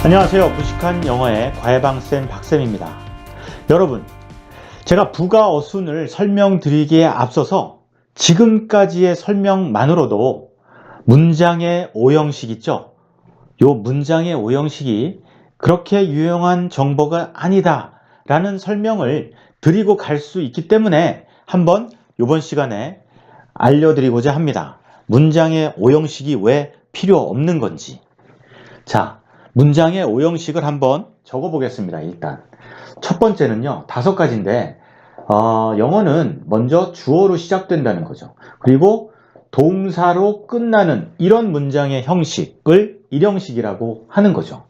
안녕하세요. 부식한 영어의 과외방쌤 박쌤입니다. 여러분, 제가 부가 어순을 설명드리기에 앞서서 지금까지의 설명만으로도 문장의 오형식 있죠? 요 문장의 오형식이 그렇게 유용한 정보가 아니다 라는 설명을 드리고 갈 수 있기 때문에 한번 이번 시간에 알려드리고자 합니다. 문장의 오형식이 왜 필요 없는 건지. 자, 문장의 오형식을 한번 적어 보겠습니다. 일단 첫 번째는요, 5가지인데 영어는 먼저 주어로 시작된다는 거죠. 그리고 동사로 끝나는 이런 문장의 형식을 일형식이라고 하는 거죠.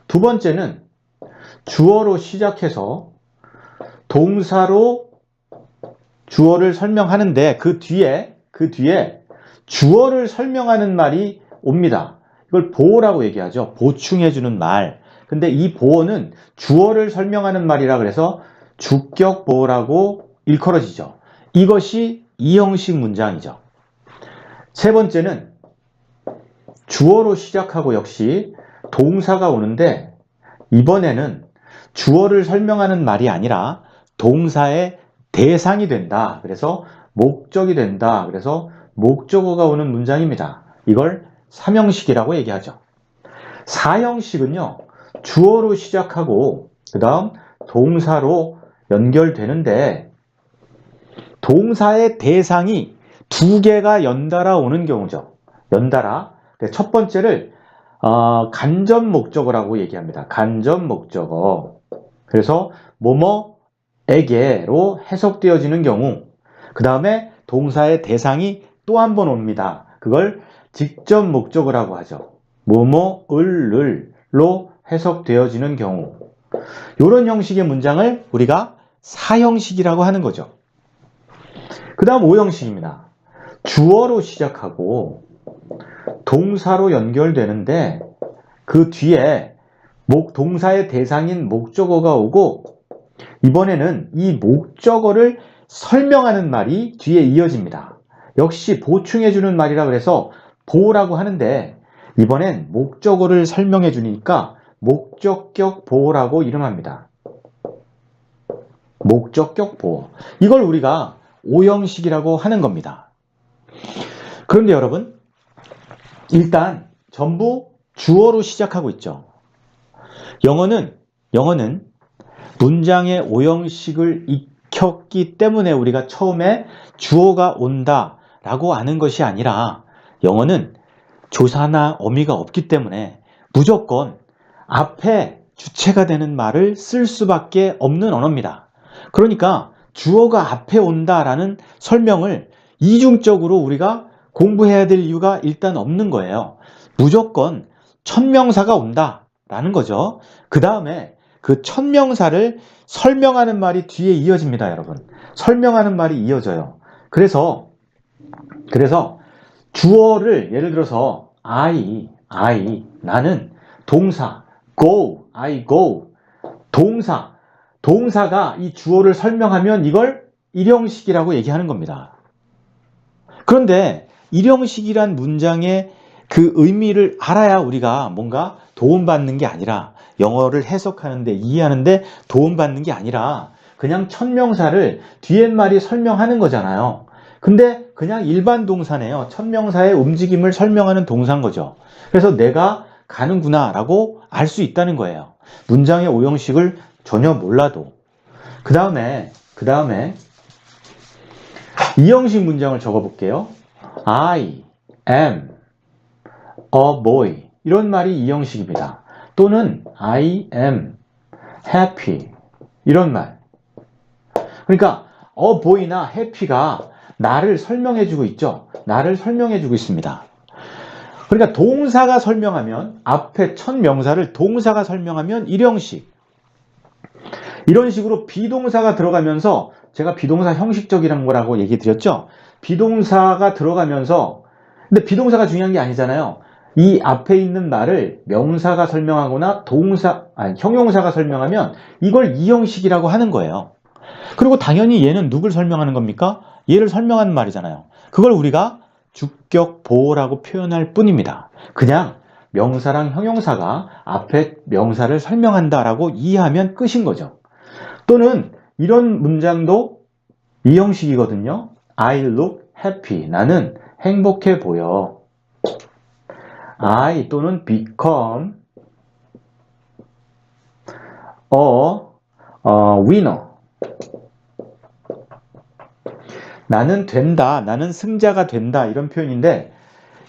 두 번째는 주어로 시작해서 동사로 주어를 설명하는데 그 뒤에 주어를 설명하는 말이 옵니다. 이걸 보어라고 얘기하죠. 보충해주는 말. 근데 이 보어는 주어를 설명하는 말이라 그래서 주격 보어라고 일컬어지죠. 이것이 이형식 문장이죠. 세 번째는 주어로 시작하고 역시 동사가 오는데 이번에는 주어를 설명하는 말이 아니라 동사의 대상이 된다. 그래서 목적이 된다. 그래서 목적어가 오는 문장입니다. 이걸 3형식이라고 얘기하죠. 4형식은요, 주어로 시작하고 그 다음 동사로 연결되는데 동사의 대상이 2개가 연달아 오는 경우죠. 연달아. 첫 번째를 간접 목적어라고 얘기합니다. 간접 목적어. 그래서 뭐뭐에게로 해석되어지는 경우, 그 다음에 동사의 대상이 또 한 번 옵니다. 그걸 직접 목적어라고 하죠. 뭐뭐을로 해석되어지는 경우, 이런 형식의 문장을 우리가 4형식이라고 하는 거죠. 그 다음 5형식입니다. 주어로 시작하고 동사로 연결되는데 그 뒤에 동사의 대상인 목적어가 오고 이번에는 이 목적어를 설명하는 말이 뒤에 이어집니다. 역시 보충해주는 말이라 그래서 보어라고 하는데 이번엔 목적어를 설명해 주니까 목적격 보어라고 이름합니다. 목적격 보어. 이걸 우리가 5형식이라고 하는 겁니다. 그런데 여러분, 일단 전부 주어로 시작하고 있죠. 영어는 문장의 5형식을 익혔기 때문에 우리가 처음에 주어가 온다 라고 아는 것이 아니라 영어는 조사나 어미가 없기 때문에 무조건 앞에 주체가 되는 말을 쓸 수밖에 없는 언어입니다. 그러니까 주어가 앞에 온다라는 설명을 이중적으로 우리가 공부해야 될 이유가 일단 없는 거예요. 무조건 천명사가 온다라는 거죠. 그 다음에 그 천명사를 설명하는 말이 뒤에 이어집니다, 여러분. 설명하는 말이 이어져요. 그래서 주어를 예를 들어서 I, 나는 동사, I go, 동사가 이 주어를 설명하면 이걸 일형식이라고 얘기하는 겁니다. 그런데 일형식이란 문장의 그 의미를 알아야 우리가 뭔가 도움받는 게 아니라 영어를 해석하는데 이해하는데 도움받는 게 아니라 그냥 천명사를 뒤에 말이 설명하는 거잖아요. 근데 그냥 일반 동사네요. 천명사의 움직임을 설명하는 동사인 거죠. 그래서 내가 가는구나 라고 알 수 있다는 거예요. 문장의 5형식을 전혀 몰라도. 그 다음에 2형식 문장을 적어 볼게요. I am a boy. 이런 말이 2형식입니다. 또는 I am happy. 이런 말. 그러니까 a boy나 happy가 나를 설명해주고 있죠. 나를 설명해주고 있습니다. 그러니까 동사가 설명하면 앞에 첫 명사를 동사가 설명하면 일형식. 이런 식으로 비동사가 들어가면서 제가 비동사 형식적이란 거라고 얘기 드렸죠. 비동사가 들어가면서 근데 비동사가 중요한 게 아니잖아요. 이 앞에 있는 말을 명사가 설명하거나 형용사가 설명하면 이걸 이형식이라고 하는 거예요. 그리고 당연히 얘는 누굴 설명하는 겁니까? 얘를 설명하는 말이잖아요. 그걸 우리가 주격 보어라고 표현할 뿐입니다. 그냥 명사랑 형용사가 앞에 명사를 설명한다라고 이해하면 끝인 거죠. 또는 이런 문장도 이 형식이거든요. I look happy. 나는 행복해 보여. I 또는 become a winner. 나는 된다. 나는 승자가 된다. 이런 표현인데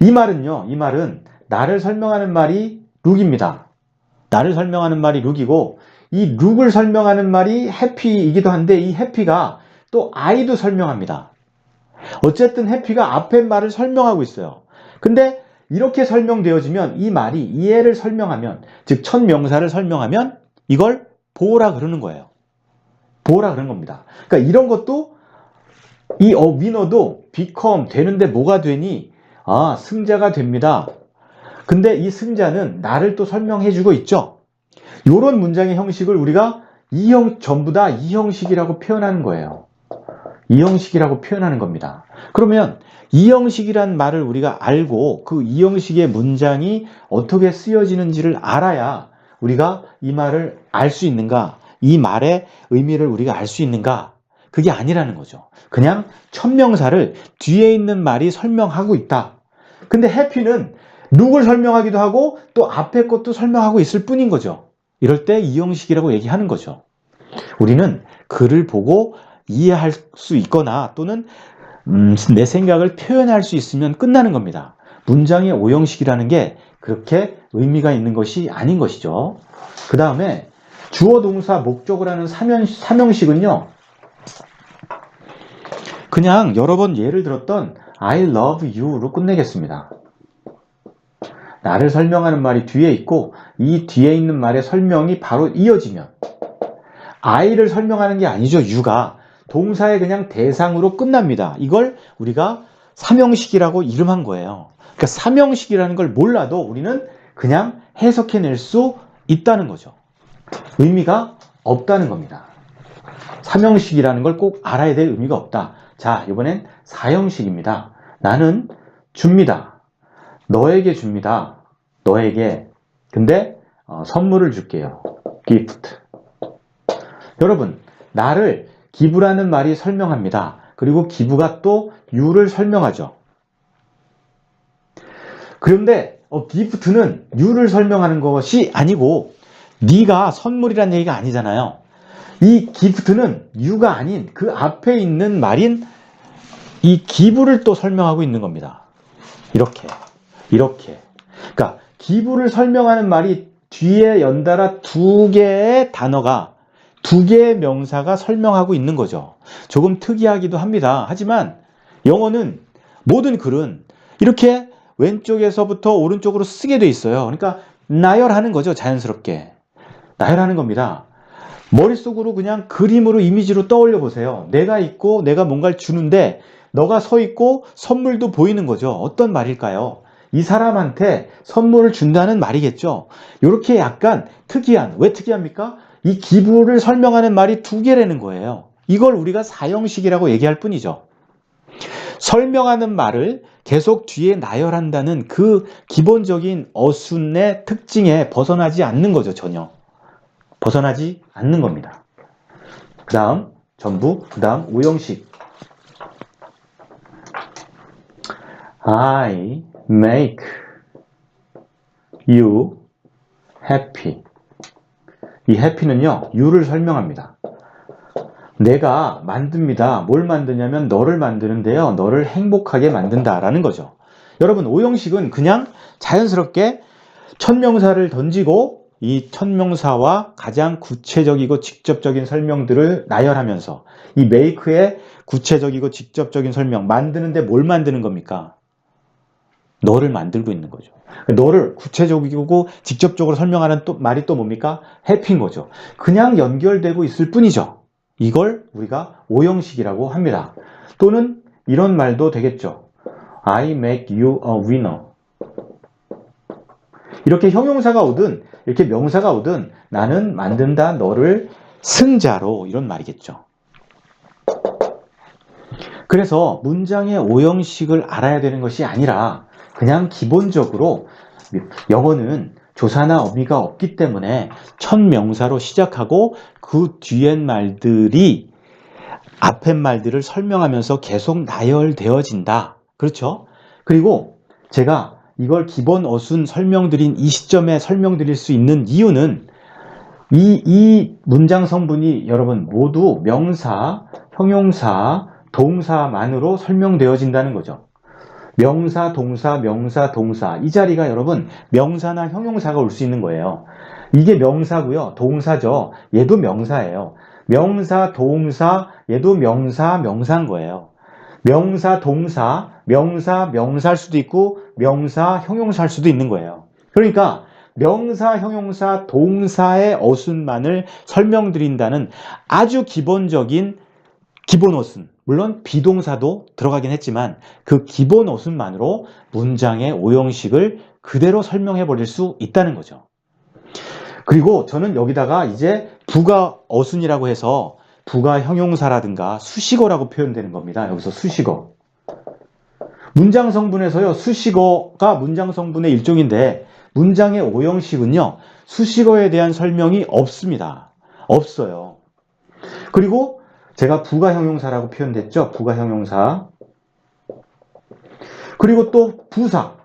이 말은요. 이 말은 나를 설명하는 말이 look입니다. 나를 설명하는 말이 look이고 이 look을 설명하는 말이 happy이기도 한데 이 happy가 또 I도 설명합니다. 어쨌든 happy가 앞에 말을 설명하고 있어요. 근데 이렇게 설명되어지면 이 말이 이해를 설명하면 즉 첫 명사를 설명하면 이걸 보라 그러는 거예요. 보라 그러는 겁니다. 그러니까 이런 것도 이 winner도 become 되는데 뭐가 되니? 아, 승자가 됩니다. 근데 이 승자는 나를 또 설명해 주고 있죠. 이런 문장의 형식을 우리가 전부 다 이 형식이라고 표현하는 거예요. 이 형식이라고 표현하는 겁니다. 그러면 이 형식이란 말을 우리가 알고 그 이 형식의 문장이 어떻게 쓰여지는지를 알아야 우리가 이 말을 알 수 있는가? 이 말의 의미를 우리가 알 수 있는가? 그게 아니라는 거죠. 그냥 첫 명사를 뒤에 있는 말이 설명하고 있다. 근데 happy는 look을 설명하기도 하고 또 앞에 것도 설명하고 있을 뿐인 거죠. 이럴 때 이 형식이라고 얘기하는 거죠. 우리는 글을 보고 이해할 수 있거나 또는 내 생각을 표현할 수 있으면 끝나는 겁니다. 문장의 오형식이라는 게 그렇게 의미가 있는 것이 아닌 것이죠. 그 다음에 주어, 동사, 목적을 하는 삼형식은요. 그냥 여러 번 예를 들었던 I love you로 끝내겠습니다. 나를 설명하는 말이 뒤에 있고 이 뒤에 있는 말의 설명이 바로 이어지면 I를 설명하는 게 아니죠. you가 동사의 그냥 대상으로 끝납니다. 이걸 우리가 삼형식이라고 이름한 거예요. 그러니까 삼형식이라는 걸 몰라도 우리는 그냥 해석해낼 수 있다는 거죠. 의미가 없다는 겁니다. 삼형식이라는 걸 꼭 알아야 될 의미가 없다. 자, 이번엔 사형식입니다. 나는 줍니다. 너에게 줍니다. 너에게. 근데 선물을 줄게요. gift. 여러분, 나를 기부라는 말이 설명합니다. 그리고 기부가 또 you를 설명하죠. 그런데 gift는 you를 설명하는 것이 아니고 네가 선물이란 얘기가 아니잖아요. 이 gift는 you가 아닌 그 앞에 있는 말인 이 기부를 또 설명하고 있는 겁니다. 이렇게. 그러니까 기부를 설명하는 말이 뒤에 연달아 두 개의 단어가 두 개의 명사가 설명하고 있는 거죠. 조금 특이하기도 합니다. 하지만 영어는 모든 글은 이렇게 왼쪽에서부터 오른쪽으로 쓰게 돼 있어요. 그러니까 나열하는 거죠. 자연스럽게. 나열하는 겁니다. 머릿속으로 그냥 그림으로 이미지로 떠올려 보세요. 내가 있고 내가 뭔가를 주는데 너가 서 있고 선물도 보이는 거죠. 어떤 말일까요? 이 사람한테 선물을 준다는 말이겠죠. 이렇게 약간 특이한, 왜 특이합니까? 이 기부를 설명하는 말이 두 개라는 거예요. 이걸 우리가 사형식이라고 얘기할 뿐이죠. 설명하는 말을 계속 뒤에 나열한다는 그 기본적인 어순의 특징에 벗어나지 않는 거죠. 전혀. 벗어나지 않는 겁니다. 그 다음 전부, 그 다음 오형식. I make you happy. 이 happy는요, you를 설명합니다. 내가 만듭니다. 뭘 만드냐면 너를 만드는데요. 너를 행복하게 만든다라는 거죠. 여러분, 오형식은 그냥 자연스럽게 첫 명사를 던지고 이 첫 명사와 가장 구체적이고 직접적인 설명들을 나열하면서 이 make의 구체적이고 직접적인 설명, 만드는데 뭘 만드는 겁니까? 너를 만들고 있는 거죠. 너를 구체적이고 직접적으로 설명하는 말이 또 뭡니까? happy인 거죠. 그냥 연결되고 있을 뿐이죠. 이걸 우리가 오형식이라고 합니다. 또는 이런 말도 되겠죠. I make you a winner. 이렇게 형용사가 오든 이렇게 명사가 오든 나는 만든다 너를 승자로, 이런 말이겠죠. 그래서 문장의 오형식을 알아야 되는 것이 아니라 그냥 기본적으로 영어는 조사나 어미가 없기 때문에 첫 명사로 시작하고 그 뒤엔 말들이 앞에 말들을 설명하면서 계속 나열되어진다. 그렇죠? 그리고 제가 이걸 기본 어순 설명드린 이 시점에 설명드릴 수 있는 이유는 이 문장 성분이 여러분 모두 명사, 형용사, 동사만으로 설명되어진다는 거죠. 명사, 동사 이 자리가 여러분 명사나 형용사가 올 수 있는 거예요. 이게 명사고요. 동사죠. 얘도 명사예요. 명사, 동사, 얘도 명사인 거예요. 명사, 동사, 명사일 수도 있고 명사, 형용사일 수도 있는 거예요. 그러니까 명사, 형용사, 동사의 어순만을 설명드린다는 아주 기본적인 기본 어순, 물론 비동사도 들어가긴 했지만 그 기본 어순만으로 문장의 오형식을 그대로 설명해 버릴 수 있다는 거죠. 그리고 저는 여기다가 이제 부가 어순이라고 해서 부가 형용사라든가 수식어라고 표현되는 겁니다. 여기서 수식어. 문장 성분에서요, 수식어가 문장 성분의 일종인데 문장의 오형식은요, 수식어에 대한 설명이 없습니다. 없어요. 그리고 제가 부가 형용사라고 표현됐죠? 부가 형용사. 그리고 또 부사.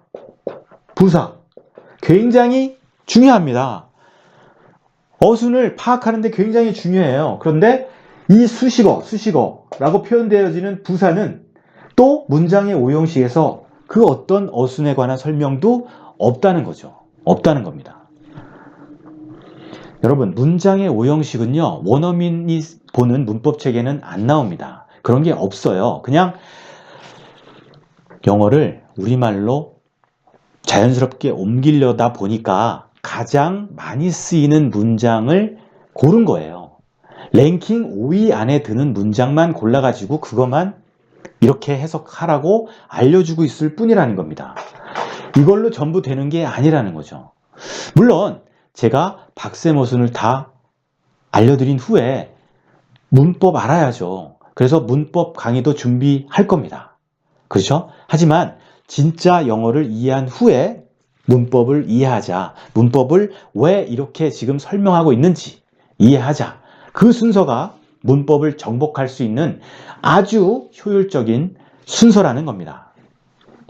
굉장히 중요합니다. 어순을 파악하는데 굉장히 중요해요. 그런데 이 수식어라고 표현되어지는 부사는 또 문장의 오형식에서 그 어떤 어순에 관한 설명도 없다는 거죠. 없다는 겁니다. 여러분, 문장의 오형식은요, 원어민이 보는 문법 책에는 안 나옵니다. 그런 게 없어요. 그냥 영어를 우리말로 자연스럽게 옮기려다 보니까 가장 많이 쓰이는 문장을 고른 거예요. 랭킹 5위 안에 드는 문장만 골라가지고 그것만 이렇게 해석하라고 알려주고 있을 뿐이라는 겁니다. 이걸로 전부 되는 게 아니라는 거죠. 물론 제가 박쌤 어순을 다 알려드린 후에 문법 알아야죠. 그래서 문법 강의도 준비할 겁니다. 그렇죠? 하지만 진짜 영어를 이해한 후에 문법을 이해하자. 문법을 왜 이렇게 지금 설명하고 있는지 이해하자. 그 순서가 문법을 정복할 수 있는 아주 효율적인 순서라는 겁니다.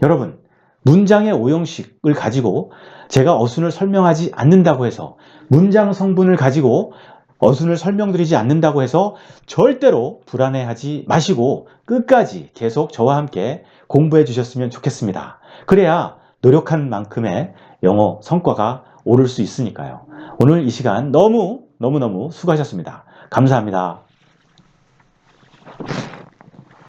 여러분, 문장의 오형식을 가지고 제가 어순을 설명하지 않는다고 해서, 문장 성분을 가지고 어순을 설명드리지 않는다고 해서 절대로 불안해하지 마시고 끝까지 계속 저와 함께 공부해 주셨으면 좋겠습니다. 그래야 노력한 만큼의 영어 성과가 오를 수 있으니까요. 오늘 이 시간 너무너무 수고하셨습니다. 감사합니다.